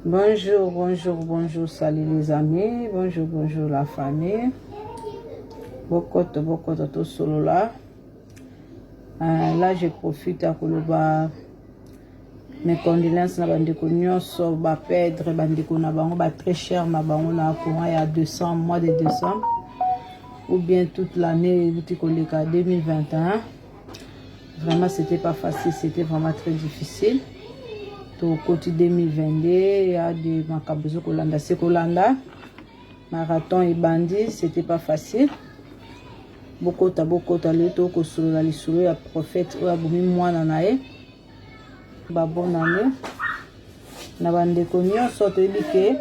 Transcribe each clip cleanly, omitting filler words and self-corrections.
Bonjour, bonjour, bonjour, salut les amis, bonjour, bonjour la famille. Beaucoup de tout solo là. Là, je profite à Koloba. Mes condoléances na bandeko nyonso ba perdre bandeko na bango ba très cher na bango na courant ya décembre, mois de décembre ou bien toute l'année butikoleka 2021. Vraiment c'était pas facile, c'était vraiment très difficile. Au côté 2022, il y a des makabuzo kolanda sekolanda. Marathon et bandit, c'était pas facile. Beaucoup ta leto ko solo la lisolo ya prophète o abumi mwana nae. Ba bonne année. Na bande ko nyonso toyebi ke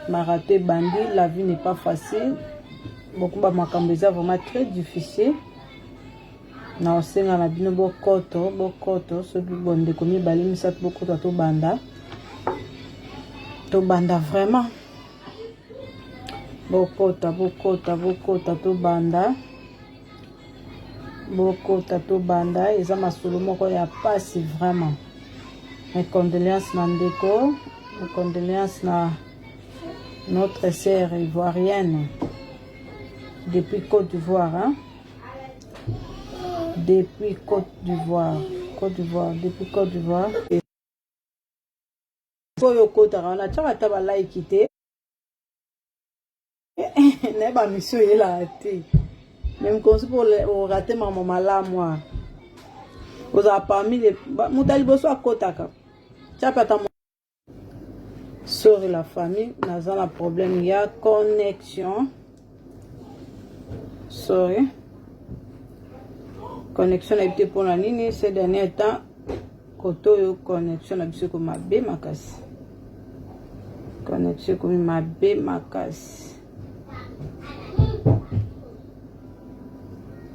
marathon et bandit, la vie n'est pas facile. Beaucoup ba makambo eza vraiment très difficile. Na osenga na bino bokoto soki bonde ko mibali misatu bokoto to banda vraiment bokota to banda eza masolo moko ya pasi vraiment. Mes condoléances na ndeko, mes condoléances na notre sœur ivoirienne depuis Côte d'Ivoire, hein? Depuis Côte d'Ivoire. Oyo kota kana chaka taba like te. Ne ba mission yela te. Même comme pour rater maman mala moi. Vous avez parmi les mutali boso akotaka. Chapa ta sorry la famille, naza la problème ya connexion. Sorry. Connexion a été pour la nini ces derniers temps. Koto yo connexion na biso ko mabe makasi. Connexion ko mabe makasi.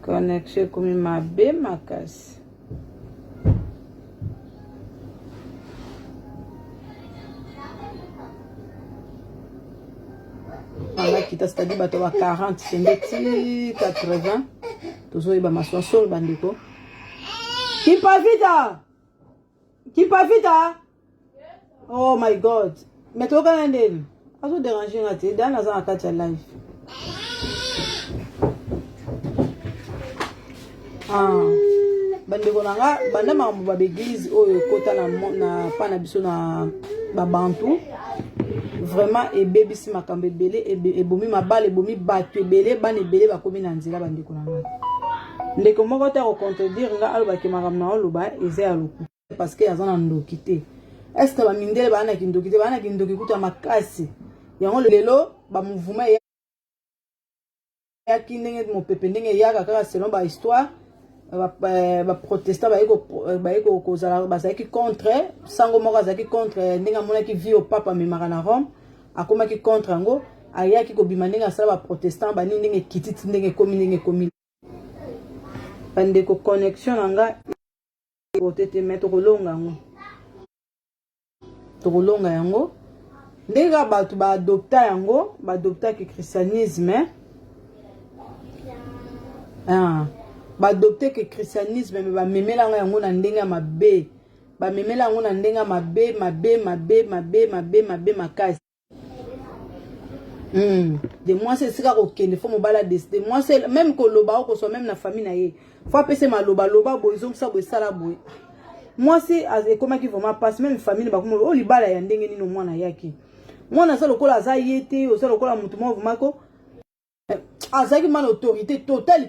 Connexion ko mabe makasi. Anga kita c'est-à-dire bato ba 40 chendeti 80 tozo iba maswaso bandiko. Qui pas vite. Oh my god. Mais toi quand ndeni azo déranger ngati dans la zone akati live. Bandeko nanga banda mamu ba église oyo kota na pana biso na babantu. Vraiment ebebisi makambe belé ebomi mabale ebomi batu ebele bana ebele bakomi na nzela bandeko nanga. Ndeko moko ta ko contredire nga aloba ke makambo na oloba eza ya loku parce que azana ndoki te. Est-ce que ba mindele bana kindoki te bana kindoki kuta makasi. Yango lelo ba mouvement ya kindenge mo pepe ndenge ya kaka selon ba histoire ba protestant ba eko kozala ba zaki contre sango moko zaki contre ndenge mona ki vie au papa memaka na Rome akoma ki contre ngo ayaki ko bima ndenge asala ba protestant ba ndenge kititi ndenge komi bande ko connexion nanga otete mettre kolonga ngo to kolonga yango ndenge ba tu ba adopta ki christianisme ba adopter que christianisme mais ba memela yango na ndenga mabe ba memela yango na ndenga mabe makasi. De moi c'est ça ko kende faut mo bala décider moi c'est même ko loba ko so même na famille na ye faut appeler ma loba boizom ça bo sala boy moi c'est comment qui vraiment passe même famille ba ko libala ya ndenge nino mwana yaki mwana ça lokola za yete o ça lokola mutu mo vraiment ko azaki man autorité totale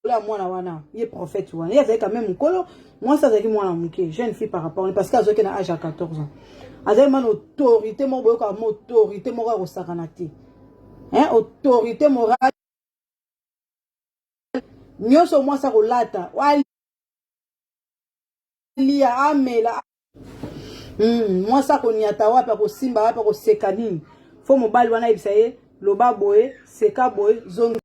là mwana wana il est prophète wana il y quand même mukolo moi ça zaki mwana muke jeune fille par rapport parce que azoki na âge à 14 ans azaki man autorité mo boyo ka autorité mo ka sakanati hein autorité morale nyoso moi ça kolata wali lia amela moi ça koniata wapa ko simba wapa ko sekanini fo mobali wana ibisaye loba boye seka boye zone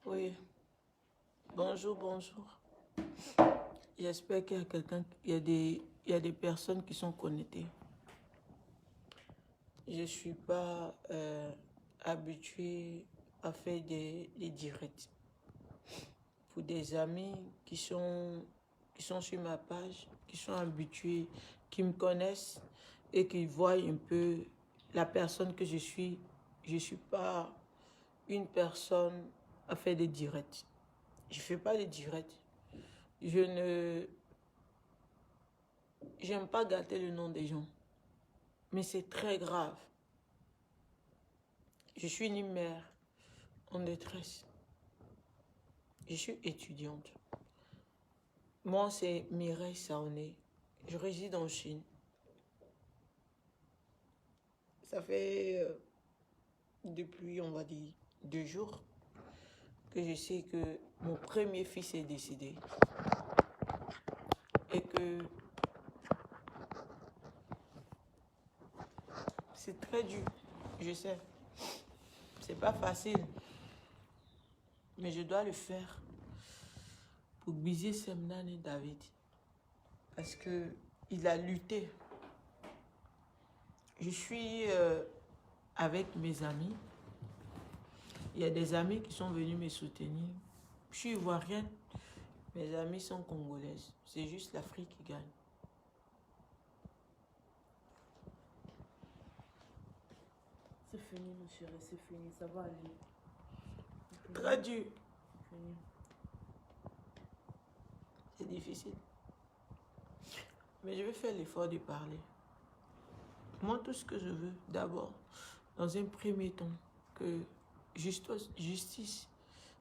Oui. Bonjour, bonjour. J'espère qu'il y a quelqu'un, il y a des personnes qui sont connectées. Je ne suis pas habituée à faire des directs. Pour des amis qui sont sur ma page, qui sont habitués, qui me connaissent et qui voient un peu la personne que je suis pas une personne à faire des directs. Je ne fais pas des directs. J'aime pas gâter le nom des gens. Mais c'est très grave. Je suis une mère en détresse. Je suis étudiante. Moi, c'est Mireille Saoné. Je réside en Chine. Ça fait depuis, on va dire, 2 jours que je sais que mon premier fils est décédé. Et que c'est très dur, je sais. C'est pas facile. Mais je dois le faire pour Gbizie Semnane David. Parce que il a lutté. Je suis avec mes amis. Il y a des amis qui sont venus me soutenir. Je suis ivoirienne. Mes amis sont congolaises. C'est juste l'Afrique qui gagne. C'est fini, mon chéri, c'est fini. Ça va aller. Très dur. C'est difficile. Mais je vais faire l'effort de parler. Moi, tout ce que je veux, d'abord, dans un premier temps, que justice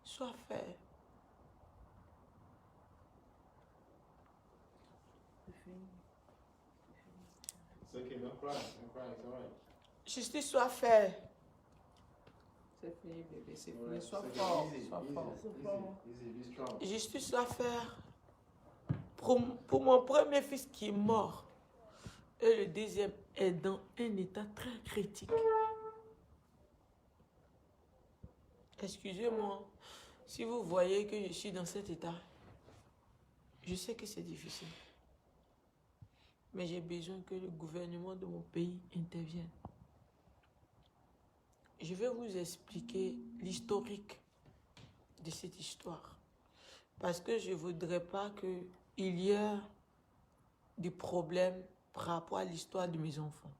soit faite. C'est fini. It's okay, don't cry, it's alright. Justice soit faite. C'est fini, bébé, c'est fini. Alright, Sois it's okay, fort, easy, sois easy, fort. easy, be strong. Justice soit faite pour mon premier fils qui est mort. Et le deuxième est dans un état très critique. Excusez-moi, si vous voyez que je suis dans cet état, je sais que c'est difficile. Mais j'ai besoin que le gouvernement de mon pays intervienne. Je vais vous expliquer l'historique de cette histoire. Parce que je ne voudrais pas qu'il y ait des problèmes par rapport à l'histoire de mes enfants.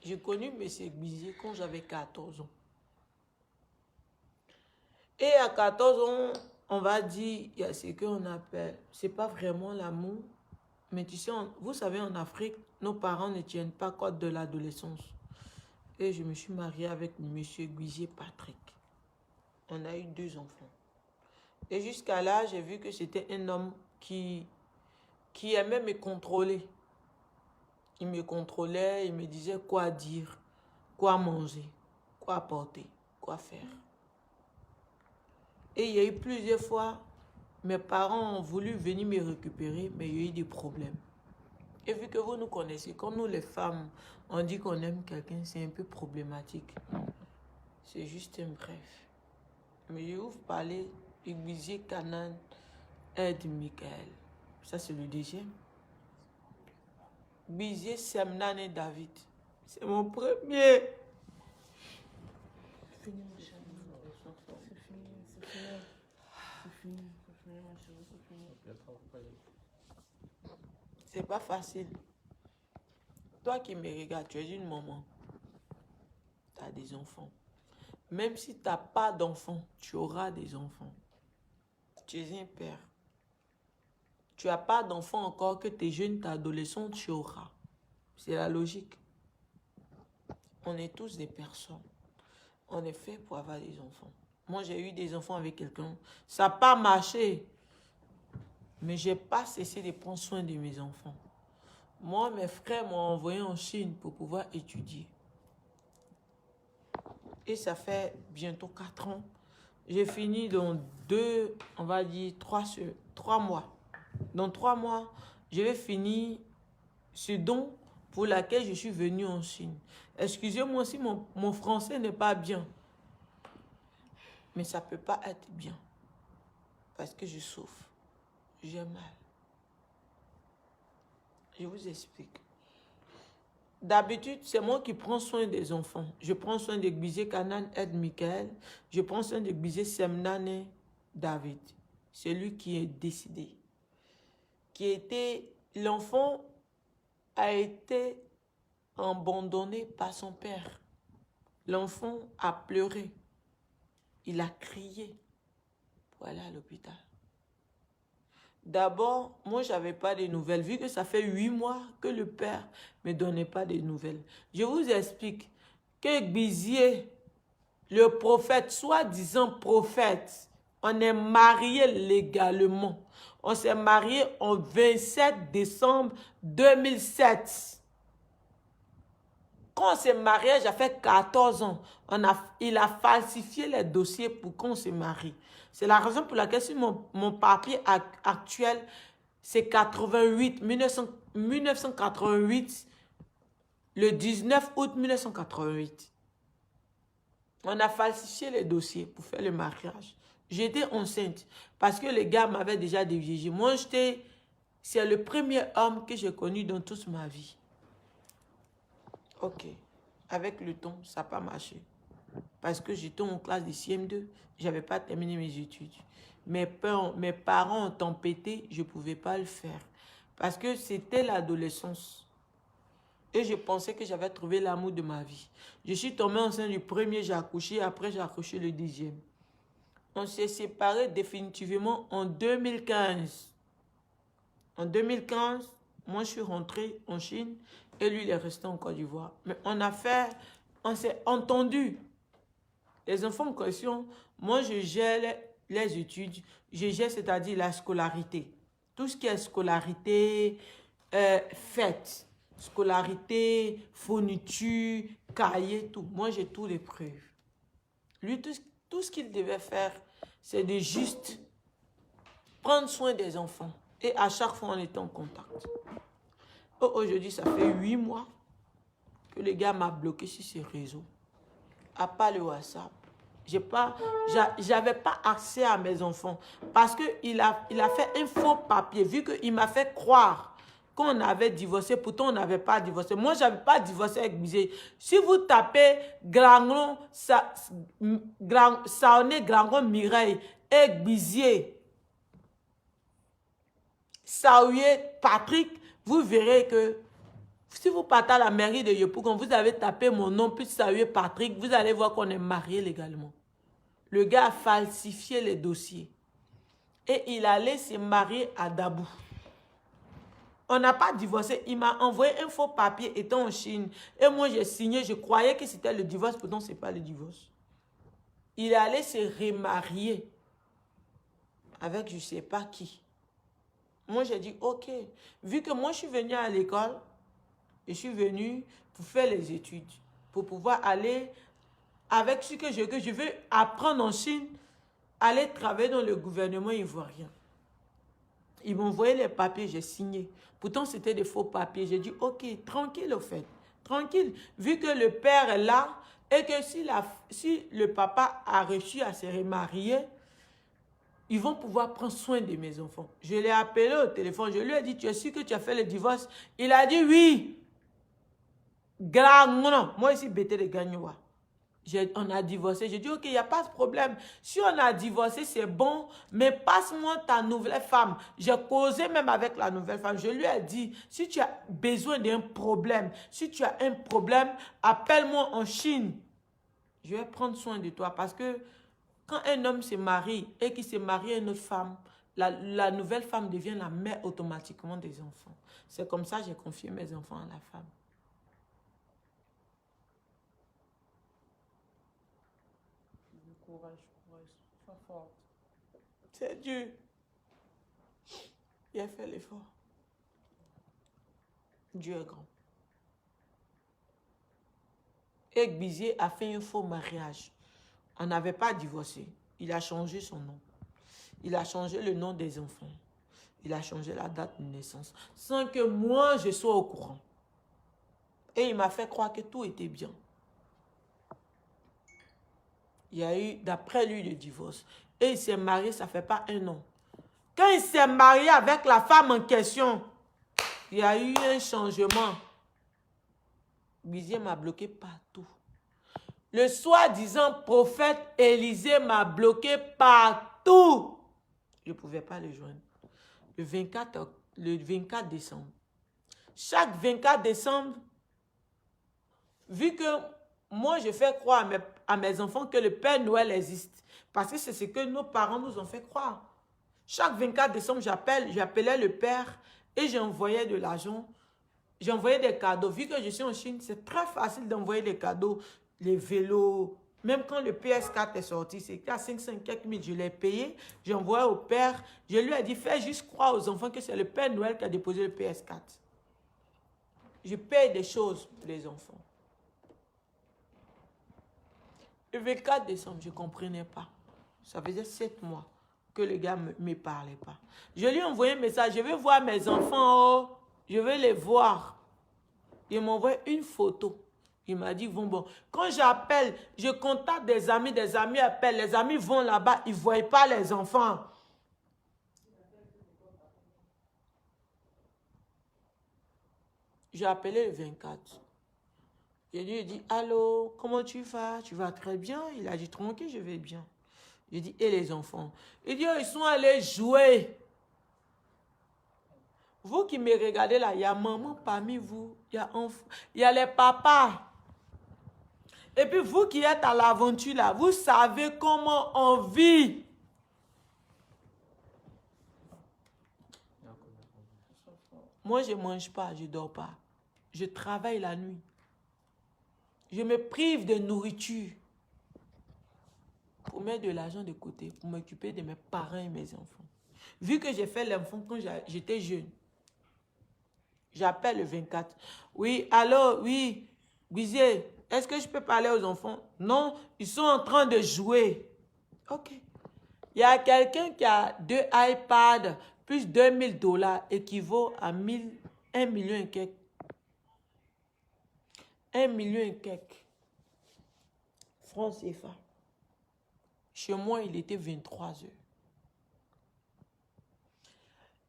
J'ai connu M. Gbizie quand j'avais 14 ans. Et à 14 ans, on va dire, il y a ce qu'on appelle, c'est pas vraiment l'amour, mais tu sais, vous savez, en Afrique, nos parents ne tiennent pas compte de l'adolescence. Et je me suis mariée avec M. Gbizie Patrick. On a eu 2 enfants. Et jusqu'à là, j'ai vu que c'était un homme qui aimait me contrôler. Il me contrôlait, il me disait quoi dire, quoi manger, quoi porter, quoi faire. Et il y a eu plusieurs fois, mes parents ont voulu venir me récupérer, mais il y a eu des problèmes. Et vu que vous nous connaissez, quand nous les femmes, on dit qu'on aime quelqu'un, c'est un peu problématique. C'est juste un bref. Mais je vais vous parler de Gbizie Canaan Aide Michael. Ça, c'est le deuxième. Gbizie Semnane David. C'est mon premier. C'est fini, mon chéri. C'est fini, c'est fini. C'est fini, c'est fini, mon chéri, c'est fini. C'est pas facile. Toi qui me regardes, tu es une maman. Tu as des enfants. Même si tu n'as pas d'enfants, tu auras des enfants. Tu es un père. Tu n'as pas d'enfants encore, que tu es jeune, tu es adolescent, tu auras. C'est la logique. On est tous des personnes. On est fait pour avoir des enfants. Moi, j'ai eu des enfants avec quelqu'un. Ça n'a pas marché. Mais je n'ai pas cessé de prendre soin de mes enfants. Moi, mes frères m'ont envoyé en Chine pour pouvoir étudier. Et ça fait bientôt 4 ans. J'ai fini dans 3 mois. Dans 3 mois, je vais finir ce don pour lequel je suis venue en Chine. Excusez-moi si mon français n'est pas bien. Mais ça ne peut pas être bien. Parce que je souffre. J'ai mal. Je vous explique. D'habitude, c'est moi qui prends soin des enfants. Je prends soin de Gbizé Kanan Ed Michael. Je prends soin de Gbizé Semnane David. C'est lui qui est décidé. L'enfant a été abandonné par son père. L'enfant a pleuré. Il a crié pour aller à l'hôpital. D'abord, moi, je n'avais pas de nouvelles, vu que ça fait 8 mois que le père ne me donnait pas de nouvelles. Je vous explique que Gbizé, le prophète, soi-disant prophète, on est marié légalement. On s'est marié en 27 décembre 2007. Quand on s'est marié, j'ai fait 14 ans. Il a falsifié les dossiers pour qu'on se marie. C'est la raison pour laquelle si mon papier actuel, c'est 1988, le 19 août 1988. On a falsifié les dossiers pour faire le mariage. J'étais enceinte parce que les gars m'avaient déjà dévié. Moi, c'est le premier homme que j'ai connu dans toute ma vie. Ok. Avec le temps, ça n'a pas marché. Parce que j'étais en classe de CM2. Je n'avais pas terminé mes études. Mes parents ont tempêté, je ne pouvais pas le faire. Parce que c'était l'adolescence. Et je pensais que j'avais trouvé l'amour de ma vie. Je suis tombée enceinte du premier, j'ai accouché. Après, j'ai accouché le 10e. On s'est séparés définitivement en 2015. En 2015, moi, je suis rentrée en Chine et lui, il est resté en Côte d'Ivoire. Mais on s'est entendu. Les enfants en question, moi, je gère les études. Je gère, c'est-à-dire la scolarité. Tout ce qui est scolarité, fête, scolarité, fourniture, cahier, tout. Moi, j'ai tous les preuves. Lui, tout ce qu'il devait faire, c'est de juste prendre soin des enfants. Et à chaque fois, on était en contact. Aujourd'hui, ça fait 8 mois que le gars m'a bloqué sur ses réseaux. À part le WhatsApp. J'avais pas accès à mes enfants. Parce qu'il a fait un faux papier. Vu qu'il m'a fait croire qu'on avait divorcé. Pourtant, on n'avait pas divorcé. Moi, je n'avais pas divorcé avec Gbizé. Si vous tapez Grangon, Saoné, Grangon, Mireille et Gbizé, Saouye, Patrick, vous verrez que si vous partez à la mairie de Yopougon, vous avez tapé mon nom, puis Saouye, Patrick, vous allez voir qu'on est mariés légalement. Le gars a falsifié les dossiers. Et il allait se marier à Dabou. On n'a pas divorcé. Il m'a envoyé un faux papier étant en Chine. Et moi, j'ai signé. Je croyais que c'était le divorce. Pourtant, ce n'est pas le divorce. Il allait se remarier avec je ne sais pas qui. Moi, j'ai dit, ok. Vu que moi, je suis venue à l'école, je suis venue pour faire les études, pour pouvoir aller avec ce que je veux apprendre en Chine, aller travailler dans le gouvernement ivoirien. Ils m'ont envoyé les papiers, j'ai signé. Pourtant, c'était des faux papiers. J'ai dit, ok, tranquille au fait. Tranquille. Vu que le père est là et que si le papa a réussi à se remarier, ils vont pouvoir prendre soin de mes enfants. Je l'ai appelé au téléphone. Je lui ai dit, tu es sûr que tu as fait le divorce? Il a dit oui. Non. Moi ici, bêté de Gagnoua. On a divorcé. J'ai dit, ok, il n'y a pas de problème. Si on a divorcé, c'est bon, mais passe-moi ta nouvelle femme. J'ai causé même avec la nouvelle femme. Je lui ai dit, si tu as besoin d'un problème, si tu as un problème, appelle-moi en Chine. Je vais prendre soin de toi parce que quand un homme se marie et qu'il se marie à une autre femme, la nouvelle femme devient la mère automatiquement des enfants. C'est comme ça que j'ai confié mes enfants à la femme. Courage, sois forte. C'est dur. Il a fait l'effort. Dieu est grand. Et Gbizé a fait un faux mariage. On n'avait pas divorcé. Il a changé son nom. Il a changé le nom des enfants. Il a changé la date de naissance. Sans que moi, je sois au courant. Et il m'a fait croire que tout était bien. il y a eu, d'après lui, le divorce. Et il s'est marié, ça ne fait pas 1 an. Quand il s'est marié avec la femme en question, il y a eu un changement. Guizier m'a bloqué partout. Le soi-disant prophète Élisée m'a bloqué partout. Je ne pouvais pas le joindre. Le 24 décembre. Chaque 24 décembre, vu que moi, je fais croire à mes enfants que le Père Noël existe. Parce que c'est ce que nos parents nous ont fait croire. Chaque 24 décembre, j'appelais le Père et j'envoyais de l'argent. J'envoyais des cadeaux. Vu que je suis en Chine, c'est très facile d'envoyer des cadeaux. Les vélos. Même quand le PS4 est sorti, c'était à 500 quelques mille. Je l'ai payé. J'ai envoyé au Père. Je lui ai dit, fais juste croire aux enfants que c'est le Père Noël qui a déposé le PS4. Je paye des choses pour les enfants. Le 24 décembre, je ne comprenais pas. Ça faisait 7 mois que le gars ne me parlait pas. Je lui ai envoyé un message. Je vais voir mes enfants. Oh, je vais les voir. Il m'a envoyé une photo. Il m'a dit, bon. Quand j'appelle, je contacte des amis appellent. Les amis vont là-bas, ils ne voient pas les enfants. J'ai appelé le 24. Je lui ai dit, allô, comment tu vas? Tu vas très bien? Il a dit, tranquille, je vais bien. J'ai dit, et les enfants? Il dit, oh, ils sont allés jouer. Vous qui me regardez là, il y a maman parmi vous, il y a les papas. Et puis vous qui êtes à l'aventure là, vous savez comment on vit. Moi, je ne mange pas, je ne dors pas. Je travaille la nuit. Je me prive de nourriture pour mettre de l'argent de côté, pour m'occuper de mes parents et mes enfants. Vu que j'ai fait l'enfant quand j'étais jeune, j'appelle le 24. Oui, allô, oui, Guizier, est-ce que je peux parler aux enfants? Non, ils sont en train de jouer. Ok. Il y a quelqu'un qui a 2 iPads plus $2000 équivaut à 1 million et quelques. 1 million et quelques francs CFA. Chez moi, il était 23 heures.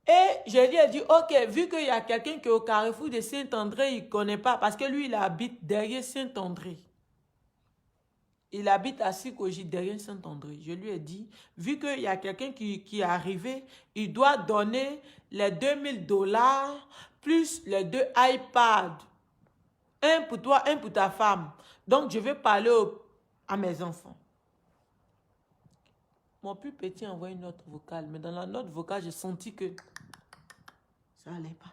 Et je lui ai dit, ok, vu qu'il y a quelqu'un qui est au carrefour de Saint-André, il ne connaît pas, parce que lui, il habite derrière Saint-André. Il habite à Sikoji, derrière Saint-André. Je lui ai dit, vu qu'il y a quelqu'un qui est arrivé, il doit donner les $2000 plus les 2 iPads. Un pour toi, un pour ta femme. Donc, je vais parler à mes enfants. Mon plus petit a envoyé une note vocale. Mais dans la note vocale, j'ai senti que ça n'allait pas.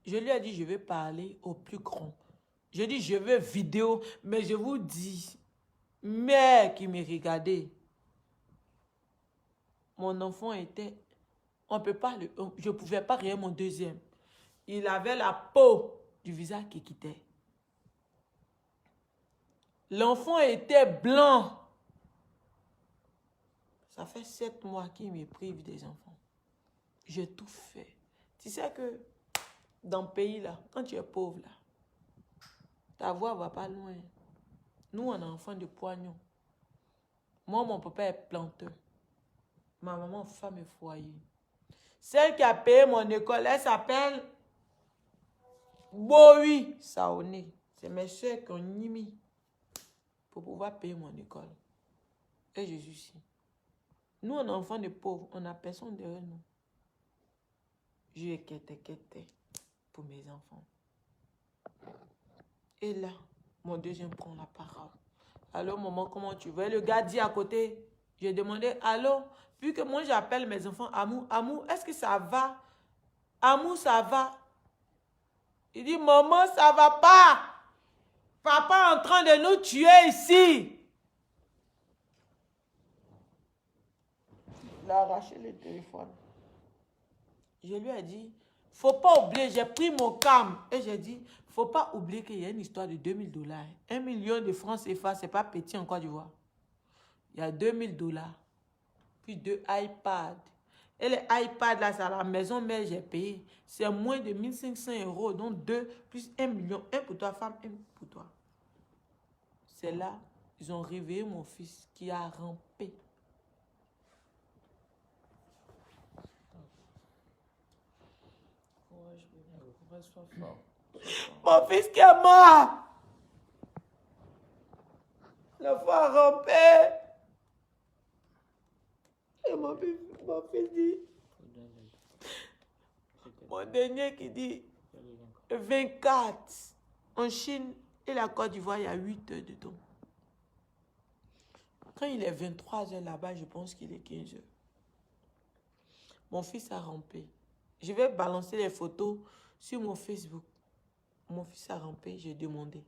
Je lui ai dit, je vais parler au plus grand. Je dis, je veux vidéo. Mais je vous dis, mère qui me regardait, mon enfant était... je ne pouvais pas rire mon deuxième. Il avait la peau du visage qui quittait. L'enfant était blanc. Ça fait 7 mois qu'il me prive des enfants. J'ai tout fait. Tu sais que dans le pays là, quand tu es pauvre là, ta voix ne va pas loin. Nous, on est enfants de poignons. Moi, mon papa est planteur. Ma maman, femme et foyer. Celle qui a payé mon école, elle s'appelle Bowie Saoné. C'est mes soeurs qui ont mis pour pouvoir payer mon école. Et je suis ici. Nous, on est enfants de pauvres. On n'a personne derrière nous. Je quête pour mes enfants. Et là, mon deuxième prend la parole. Allô, maman, comment tu vas? Le gars dit à côté, j'ai demandé, allô, vu que moi j'appelle mes enfants Amou, est-ce que ça va? Amou, ça va? Il dit, maman, ça va pas. Papa est en train de nous tuer ici. Il a arraché le téléphone. Je lui ai dit, faut pas oublier, j'ai pris mon calme. Et j'ai dit, faut pas oublier qu'il y a une histoire de $2000. 1 million de francs CFA, c'est pas petit en Côte d'Ivoire. Il y a $2000. Puis 2 iPads. Et les iPads là, c'est à la maison, mais j'ai payé. C'est moins de 1500 €. Donc 2 plus 1 million. Un pour toi, femme, un pour toi. C'est là, ils ont réveillé mon fils qui a rampé. Courage, bébé. Courage, sois fort. Mon fils qui est mort. L'enfant a rampé. Et mon fils dit, mon dernier qui dit 24. En Chine et la Côte d'Ivoire, il y a 8 heures de temps. Quand il est 23 heures là-bas, je pense qu'il est 15 heures. Mon fils a rampé. Je vais balancer les photos sur mon Facebook. Mon fils a rampé, j'ai demandé.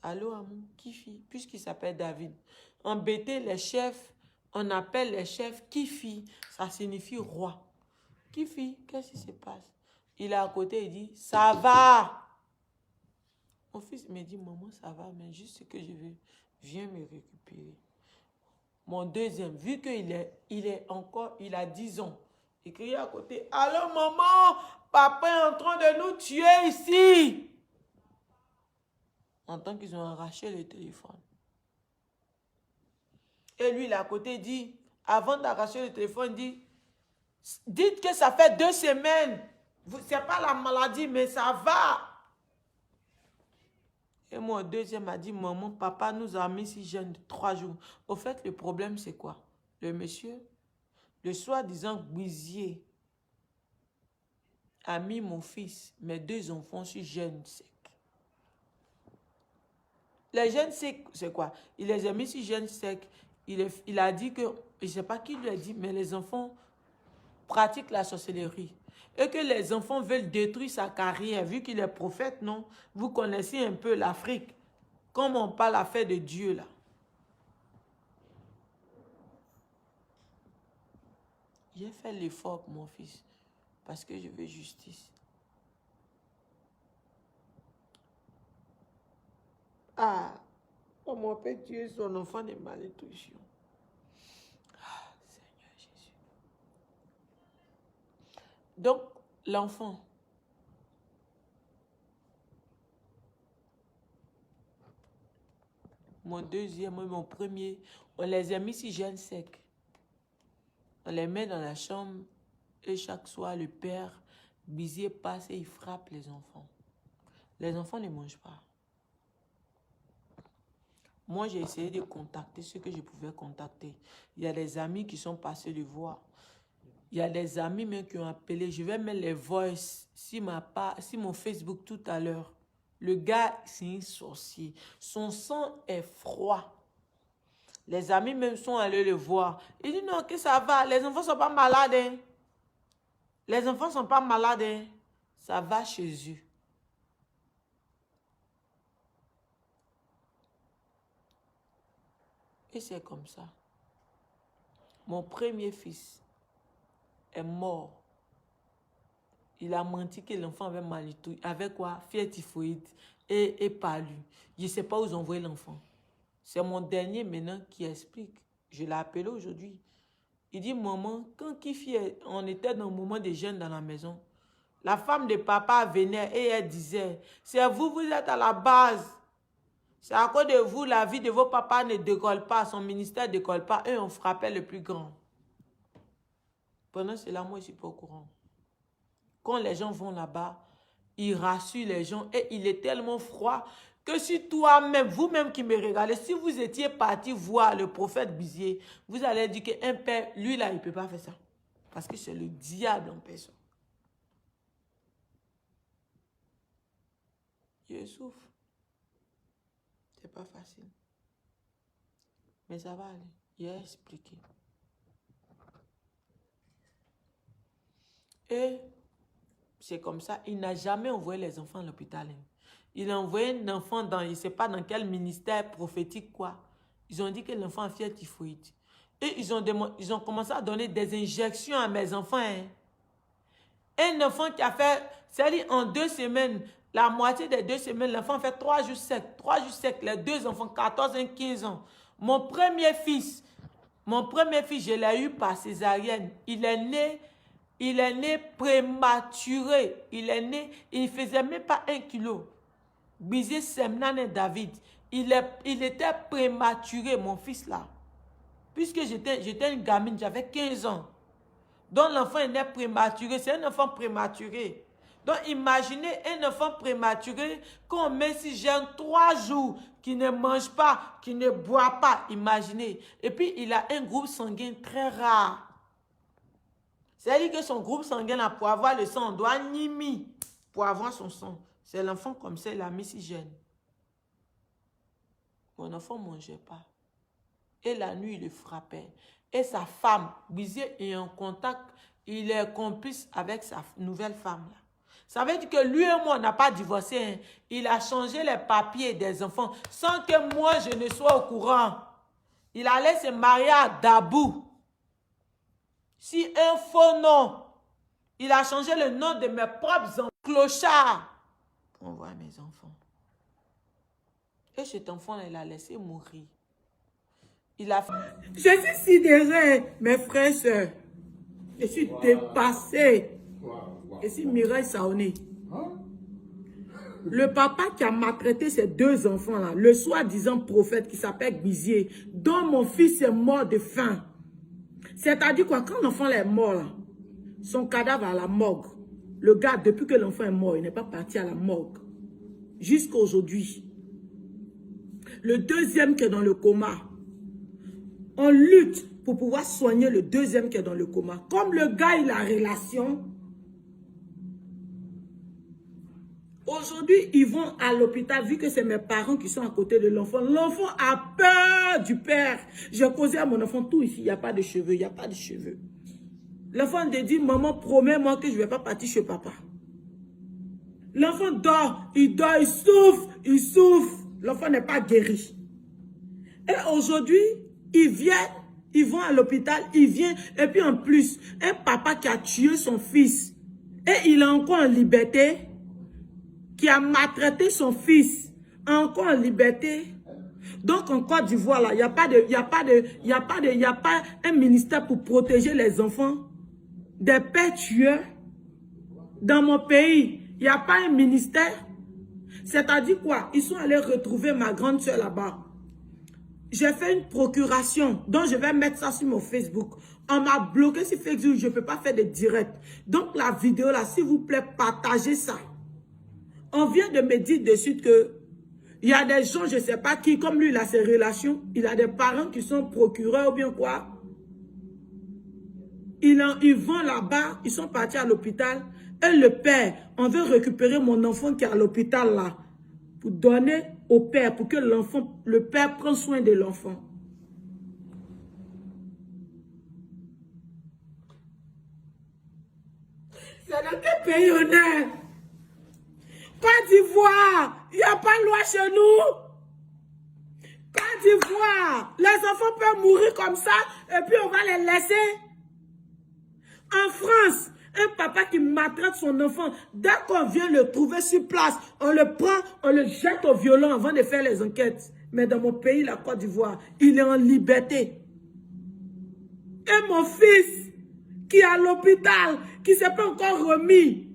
Allô, amour, Kifi, puisqu'il s'appelle David. Embêter les chefs, on appelle les chefs Kifi, ça signifie roi. Kifi, qu'est-ce qui se passe? Il est à côté, il dit, ça va. Mon fils me dit, maman, ça va, mais juste ce que je veux, viens me récupérer. Mon deuxième, vu qu'il il a 10 ans, il crie à côté, allô, maman, papa est en train de nous tuer ici. En tant qu'ils ont arraché le téléphone. Et lui, il est à côté, dit, avant d'arracher le téléphone, dit, dites que ça fait 2 semaines. C'est pas la maladie, mais ça va. Et mon deuxième a dit, maman, papa nous a mis si jeune de 3 jours. Au fait, le problème, c'est quoi? Le monsieur, le soi-disant guisier, a mis mon fils, mes 2 enfants, sur jeûne sec. Les jeûnes secs, c'est quoi? Il les a mis sur jeûne sec. Il a dit que, je ne sais pas qui lui a dit, mais les enfants pratiquent la sorcellerie. Et que les enfants veulent détruire sa carrière, vu qu'il est prophète, non? Vous connaissez un peu l'Afrique. Comme on parle à faire de Dieu, là. J'ai fait l'effort pour mon fils, parce que je veux justice. Ah, comment peut tuer son enfant de malédiction? Ah, Seigneur Jésus. Donc, l'enfant, mon deuxième et mon premier, on les a mis si jeunes secs. On les met dans la chambre et chaque soir, le père Bizier passe et il frappe les enfants. Les enfants ne mangent pas. Moi, j'ai essayé de contacter ceux que je pouvais contacter. Il y a des amis qui sont passés le voir. Il y a des amis même qui ont appelé. Je vais mettre les voices sur mon Facebook tout à l'heure. Le gars, c'est un sorcier. Son sang est froid. Les amis même sont allés le voir. Il dit non, que ça va. Les enfants ne sont pas malades. Hein. Les enfants ne sont pas malades. Hein. Ça va chez eux. Et c'est comme ça. Mon premier fils est mort. Il a menti que l'enfant avait maladie. Avec quoi? Fièvre typhoïde et palu. Je ne sais pas où ils ont envoyé l'enfant. C'est mon dernier maintenant qui explique. Je l'ai appelé aujourd'hui. Il dit, maman, quand Kifi, on était dans le moment de jeûne dans la maison, la femme de papa venait et elle disait, c'est vous, vous êtes à la base. C'est à cause de vous, la vie de vos papas ne décolle pas, son ministère ne décolle pas. Eux, on frappait le plus grand. Pendant cela, moi, je ne suis pas au courant. Quand les gens vont là-bas, ils rassurent les gens et il est tellement froid que si toi-même, vous-même qui me regardez, si vous étiez parti voir le prophète Bizier, vous allez dire qu'un père, lui là, il ne peut pas faire ça. Parce que c'est le diable en personne. Je souffre. C'est pas facile. Mais ça va aller. Il a expliqué. Et c'est comme ça. Il n'a jamais envoyé les enfants à l'hôpital. Il a envoyé un enfant dans, je ne sais pas dans quel ministère prophétique, quoi. Ils ont dit que l'enfant a fièvre typhoïde. Et ils ont commencé à donner des injections à mes enfants. Hein. Un enfant qui a fait, c'est-à-dire en 2 semaines, la moitié des 2 semaines, l'enfant fait 3 jours secs. 3 jours secs, les 2 enfants, 14 et 15 ans. Mon premier fils, je l'ai eu par césarienne. Il est né prématuré. Il est né, il ne faisait même pas 1 kilo. Bizier Semnan et David. il était prématuré, mon fils là. Puisque j'étais une gamine, j'avais 15 ans. Donc l'enfant est né prématuré, c'est un enfant prématuré. Donc imaginez un enfant prématuré qu'on met si jeune 3 jours, qui ne mange pas, qui ne boit pas, imaginez. Et puis il a un groupe sanguin très rare. C'est-à-dire que son groupe sanguin, là, pour avoir le sang, on doit nimi pour avoir son sang. C'est l'enfant comme ça, il a mis si jeune. Mon enfant ne mangeait pas. Et la nuit, il le frappait. Et sa femme, Bizier est en contact, il est complice avec sa nouvelle femme. Là. Ça veut dire que lui et moi, on n'a pas divorcé. Hein. Il a changé les papiers des enfants sans que moi, je ne sois au courant. Il allait se marier à Dabou. Si un faux nom, il a changé le nom de mes propres enfants. Clochard. Pour envoyer mes enfants. Et cet enfant-là, il a laissé mourir. Il a fait... Je suis sidérée, mes frères et sœurs. Je suis dépassée. Je suis Mireille Saoné. Le papa qui a maltraité ces 2 enfants-là, le soi-disant prophète qui s'appelle Bizier, dont mon fils est mort de faim. C'est-à-dire quoi, quand l'enfant est mort, là, son cadavre à la morgue. Le gars, depuis que l'enfant est mort, il n'est pas parti à la morgue. Jusqu'à aujourd'hui. Le deuxième qui est dans le coma. On lutte pour pouvoir soigner le deuxième qui est dans le coma. Comme le gars, il a relation. Aujourd'hui, ils vont à l'hôpital, vu que c'est mes parents qui sont à côté de l'enfant. L'enfant a peur du père. J'ai causé à mon enfant tout ici. Il n'y a pas de cheveux. Il n'y a pas de cheveux. L'enfant me dit, maman, promets-moi que je ne vais pas partir chez papa. L'enfant dort, il souffre, il souffre. L'enfant n'est pas guéri. Et aujourd'hui, ils viennent, ils vont à l'hôpital, ils viennent. Et puis en plus, un papa qui a tué son fils. Et il est encore en liberté. Qui a maltraité son fils. Encore en liberté. Donc en Côte d'Ivoire, là, il n'y a pas un ministère pour protéger les enfants des pères tueurs. Dans mon pays, il n'y a pas un ministère. C'est-à-dire quoi? Ils sont allés retrouver ma grande soeur là-bas. J'ai fait une procuration, donc je vais mettre ça sur mon Facebook. On m'a bloqué sur Facebook, je ne peux pas faire de direct. Donc la vidéo là, s'il vous plaît, partagez ça. On vient de me dire de suite que il y a des gens, je ne sais pas qui, comme lui, il a ses relations, il a des parents qui sont procureurs ou bien quoi. Ils vont là-bas, ils sont partis à l'hôpital. Et le père, on veut récupérer mon enfant qui est à l'hôpital là, pour donner au père, pour que le père prenne soin de l'enfant. C'est dans quel pays on est? Côte d'Ivoire, il n'y a pas de loi chez nous. Côte d'Ivoire, les enfants peuvent mourir comme ça et puis on va les laisser. En France, un papa qui maltraite son enfant, dès qu'on vient le trouver sur place, on le prend, on le jette au violon avant de faire les enquêtes. Mais dans mon pays, la Côte d'Ivoire, il est en liberté. Et mon fils, qui est à l'hôpital, qui ne s'est pas encore remis,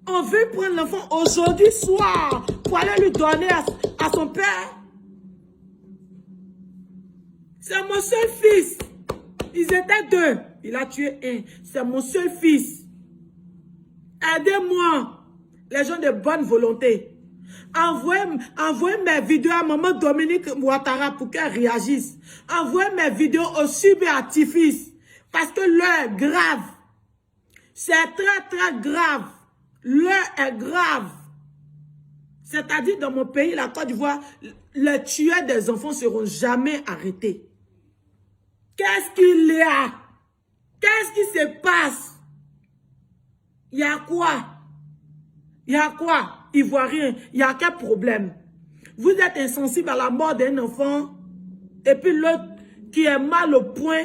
on veut prendre l'enfant aujourd'hui soir pour aller lui donner à son père. C'est mon seul fils. Ils étaient 2. Il a tué 1. C'est mon seul fils. Aidez-moi, les gens de bonne volonté. Envoyez mes vidéos à maman Dominique Ouattara pour qu'elle réagisse. Envoyez mes vidéos au subartifice. Parce que l'heure est grave. C'est très très grave. L'heure est grave. C'est-à-dire dans mon pays, la Côte d'Ivoire, les tueurs des enfants ne seront jamais arrêtés. Qu'est-ce qu'il y a? Qu'est-ce qui se passe? Il y a quoi? Il y a quoi? Ivoirien, il y a quel problème? Vous êtes insensible à la mort d'un enfant et puis l'autre qui est mal au point.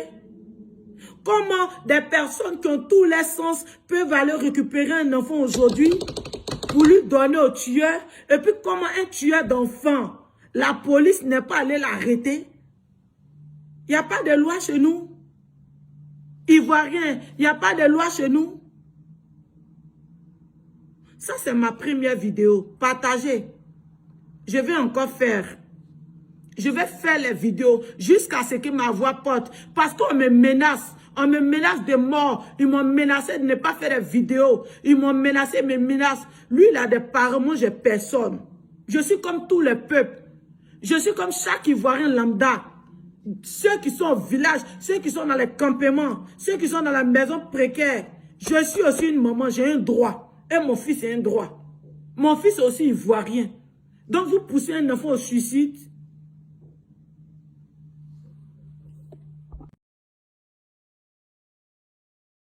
Comment des personnes qui ont tous les sens peuvent aller récupérer un enfant aujourd'hui pour lui donner au tueur? Et puis comment un tueur d'enfant, la police n'est pas allée l'arrêter? Il n'y a pas de loi chez nous. Ivoirien, il n'y a pas de loi chez nous. Ça, c'est ma première vidéo. Partagez. Je vais encore faire Je vais faire les vidéos jusqu'à ce que ma voix porte. Parce qu'on me menace. On me menace de mort. Ils m'ont menacé de ne pas faire des vidéos. Ils m'ont menacé, me menacent. Lui, il a des parents, moi, j'ai personne. Je suis comme tous les peuples. Je suis comme chaque Ivoirien lambda. Ceux qui sont au village, ceux qui sont dans les campements, ceux qui sont dans la maison précaire. Je suis aussi une maman, j'ai un droit. Et mon fils a un droit. Mon fils est aussi ivoirien. Donc vous poussez un enfant au suicide.